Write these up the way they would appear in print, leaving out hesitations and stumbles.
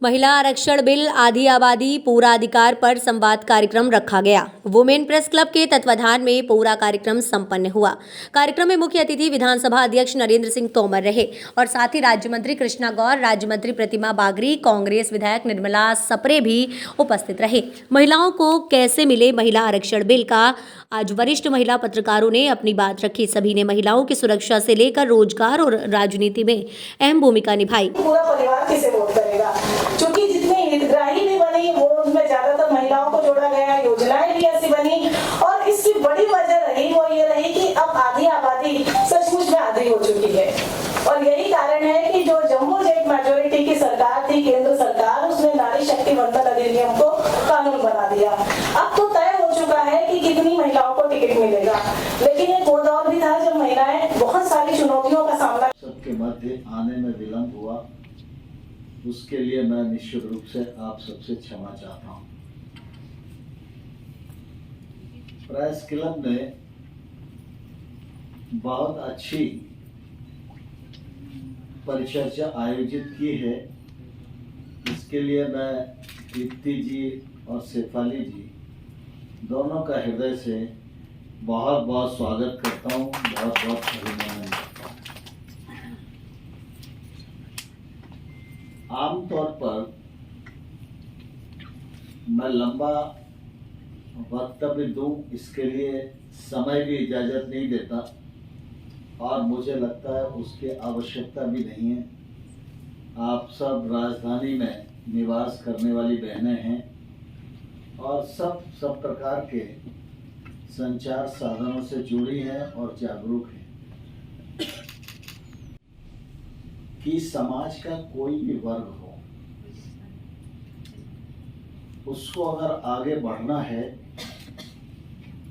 महिला आरक्षण बिल आधी आबादी पूरा अधिकार पर संवाद कार्यक्रम रखा गया। वुमेन प्रेस क्लब के तत्वाधान में पूरा कार्यक्रम संपन्न हुआ। कार्यक्रम में मुख्य अतिथि विधानसभा अध्यक्ष नरेंद्र सिंह तोमर रहे और साथ ही राज्य मंत्री कृष्णा गौर, राज्य मंत्री प्रतिमा बागरी, कांग्रेस विधायक निर्मला सप्रे भी उपस्थित रहे। महिलाओं को कैसे मिले महिला आरक्षण बिल का आज वरिष्ठ महिला पत्रकारों ने अपनी बात रखी। सभी ने महिलाओं की सुरक्षा से लेकर रोजगार और राजनीति में अहम भूमिका निभाई। पूरा परिवार किसे वोट करेगा, क्योंकि जितनी हितग्राही भी बनी वो उनमें ज्यादातर महिलाओं को जोड़ा गया, योजनाएं भी ऐसी बनी और इसकी बड़ी वजह रही वो ये रही कि अब आधी आबादी सचमुच में आधी हो चुकी है। और यही कारण है कि जो जम्मू जेट मेजोरिटी की सरकार थी, केंद्र सरकार, उसने नारी शक्ति वंदन अधिनियम को कानून बना दिया। अब तो तय हो चुका है कि कितनी महिलाओं को टिकट मिलेगा, लेकिन एक वो दौर भी था जब महिलाएं बहुत सारी चुनौतियों का सामना सबके मध्य आने में विलंब हुआ, उसके लिए मैं निश्चित रूप से आप सबसे क्षमा चाहता हूं। प्रेस क्लब ने बहुत अच्छी परिचर्चा आयोजित की है, इसके लिए मैं दीप्ति जी और शेफाली जी दोनों का हृदय से बहुत बहुत स्वागत करता हूं, बहुत बहुत अभिनंदन करता हूं। आमतौर पर मैं लंबा वक्तव्य दूं, इसके लिए समय भी इजाज़त नहीं देता और मुझे लगता है उसकी आवश्यकता भी नहीं है। आप सब राजधानी में निवास करने वाली बहनें हैं और सब प्रकार के संचार साधनों से जुड़ी हैं और जागरूक हैं कि समाज का कोई भी वर्ग हो, उसको अगर आगे बढ़ना है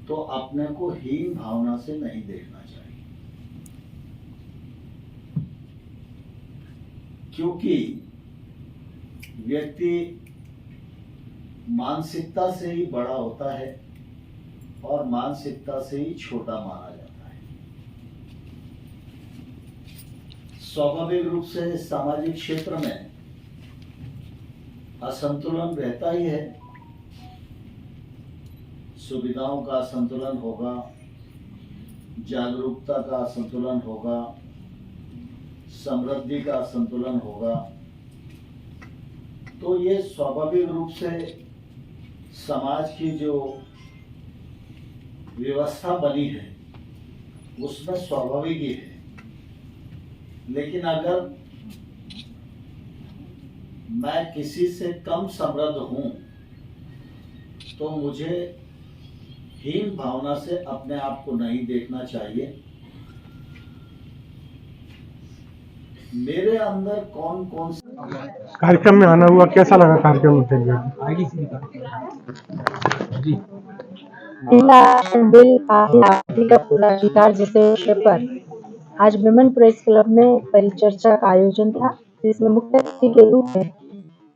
तो अपने को हीन भावना से नहीं देखना चाहिए, क्योंकि व्यक्ति मानसिकता से ही बड़ा होता है और मानसिकता से ही छोटा माना जाता है। स्वाभाविक रूप से सामाजिक क्षेत्र में असंतुलन रहता ही है। सुविधाओं का असंतुलन होगा, जागरूकता का असंतुलन होगा, समृद्धि का असंतुलन होगा। तो ये स्वाभाविक रूप से समाज की जो व्यवस्था बनी है उसमें स्वाभाविक ही है। लेकिन अगर मैं किसी से कम समृद्ध हूं तो मुझे हीन भावना से अपने आप को नहीं देखना चाहिए। मेरे अंदर कौन कौन कार्यक्रम में आना हुआ, कैसा लगा कार्यक्रम में? महिला आरक्षण बिल आधी आबादी का पूरा अधिकार जैसे विषय पर आज विमेन प्रेस क्लब में परिचर्चा का आयोजन था, जिसमें मुख्य अतिथि के रूप में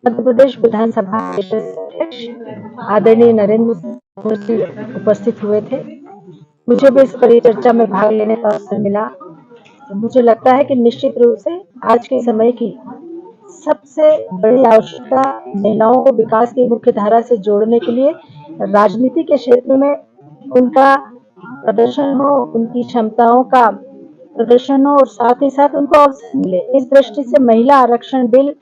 मध्य प्रदेश विधानसभा अध्यक्ष आदरणीय नरेंद्र सिंह उपस्थित हुए थे। मुझे भी इस परिचर्चा में भाग लेने का अवसर मिला। मुझे लगता है कि निश्चित रूप से आज के समय की सबसे बड़ी आवश्यकता महिलाओं को विकास की मुख्य धारा से जोड़ने के लिए राजनीति के क्षेत्र में उनका प्रदर्शन हो, उनकी क्षमताओं का प्रदर्शन हो और साथ ही साथ उनको अवसर मिले। इस दृष्टि से महिला आरक्षण बिल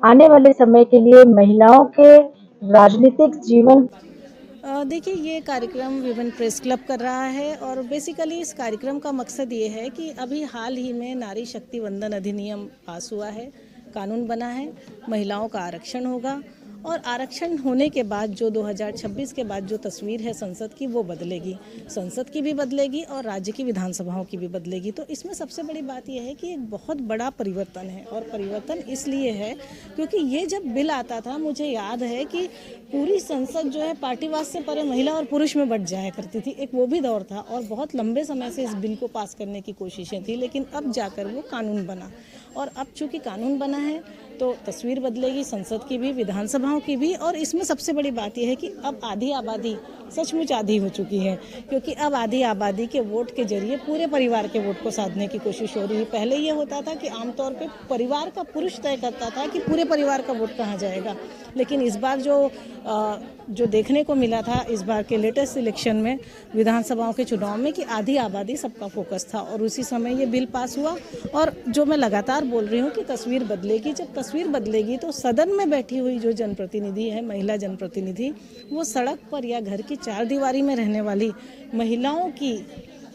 आने वाले समय के लिए महिलाओं के राजनीतिक जीवन। देखिए, ये कार्यक्रम विमेन प्रेस क्लब कर रहा है और बेसिकली इस कार्यक्रम का मकसद ये है कि अभी हाल ही में नारी शक्ति वंदन अधिनियम पास हुआ है, कानून बना है, महिलाओं का आरक्षण होगा और आरक्षण होने के बाद जो 2026 के बाद जो तस्वीर है संसद की वो बदलेगी, संसद की भी बदलेगी और राज्य की विधानसभाओं की भी बदलेगी। तो इसमें सबसे बड़ी बात यह है कि एक बहुत बड़ा परिवर्तन है और परिवर्तन इसलिए है क्योंकि ये जब बिल आता था, मुझे याद है कि पूरी संसद जो है पार्टीवाद से परे महिला और पुरुष में बंट जाया करती थी। एक वो भी दौर था और बहुत लंबे समय से इस बिल को पास करने की कोशिशें थी, लेकिन अब जाकर वो कानून बना और अब चूँकि कानून बना है तो तस्वीर बदलेगी संसद की भी, विधानसभाओं की भी। और इसमें सबसे बड़ी बात यह है कि अब आधी आबादी सचमुच आधी हो चुकी है, क्योंकि अब आधी आबादी के वोट के जरिए पूरे परिवार के वोट को साधने की कोशिश हो रही है। पहले ये होता था कि आमतौर पे परिवार का पुरुष तय करता था कि पूरे परिवार का वोट कहाँ जाएगा, लेकिन इस बार जो देखने को मिला था इस बार के लेटेस्ट इलेक्शन में, विधानसभाओं के चुनाव में, कि आधी आबादी सबका फोकस था और उसी समय ये बिल पास हुआ। और जो मैं लगातार बोल रही हूँ कि तस्वीर बदलेगी, जब तस्वीर बदलेगी तो सदन में बैठी हुई जो जनप्रतिनिधि है, महिला जनप्रतिनिधि, वो सड़क पर या घर की चार दीवारी में रहने वाली महिलाओं की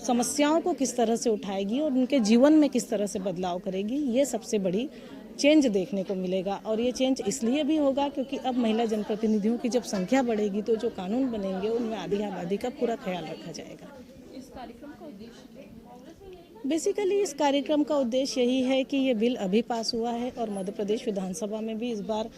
समस्याओं को किस तरह से उठाएगी और उनके जीवन में किस तरह से बदलाव करेगी, ये सबसे बड़ी चेंज देखने को मिलेगा। और ये चेंज इसलिए भी होगा क्योंकि अब महिला जनप्रतिनिधियों की जब संख्या बढ़ेगी तो जो कानून बनेंगे उनमें आधी आबादी का पूरा ख्याल रखा जाएगा। इस कार्यक्रम का उद्देश्य बेसिकली इस कार्यक्रम का उद्देश्य यही है कि ये बिल अभी पास हुआ है और मध्य प्रदेश विधानसभा में भी इस बार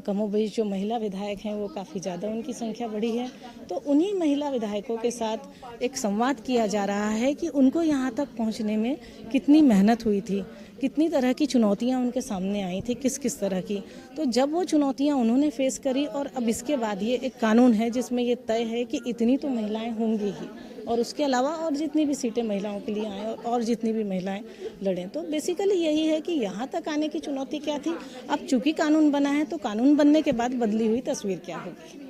कमोबेश जो महिला विधायक हैं वो काफ़ी ज़्यादा उनकी संख्या बढ़ी है। तो उन्हीं महिला विधायकों के साथ एक संवाद किया जा रहा है कि उनको यहाँ तक पहुँचने में कितनी मेहनत हुई थी, कितनी तरह की चुनौतियाँ उनके सामने आई थी, किस किस तरह की। तो जब वो चुनौतियाँ उन्होंने फेस करी और अब इसके बाद ये एक कानून है जिसमें ये तय है कि इतनी तो महिलाएं होंगी ही, और उसके अलावा और जितनी भी सीटें महिलाओं के लिए आएँ और जितनी भी महिलाएं लड़ें। तो बेसिकली यही है कि यहाँ तक आने की चुनौती क्या थी। अब चूंकि कानून बना है तो कानून बनने के बाद बदली हुई तस्वीर क्या होगी।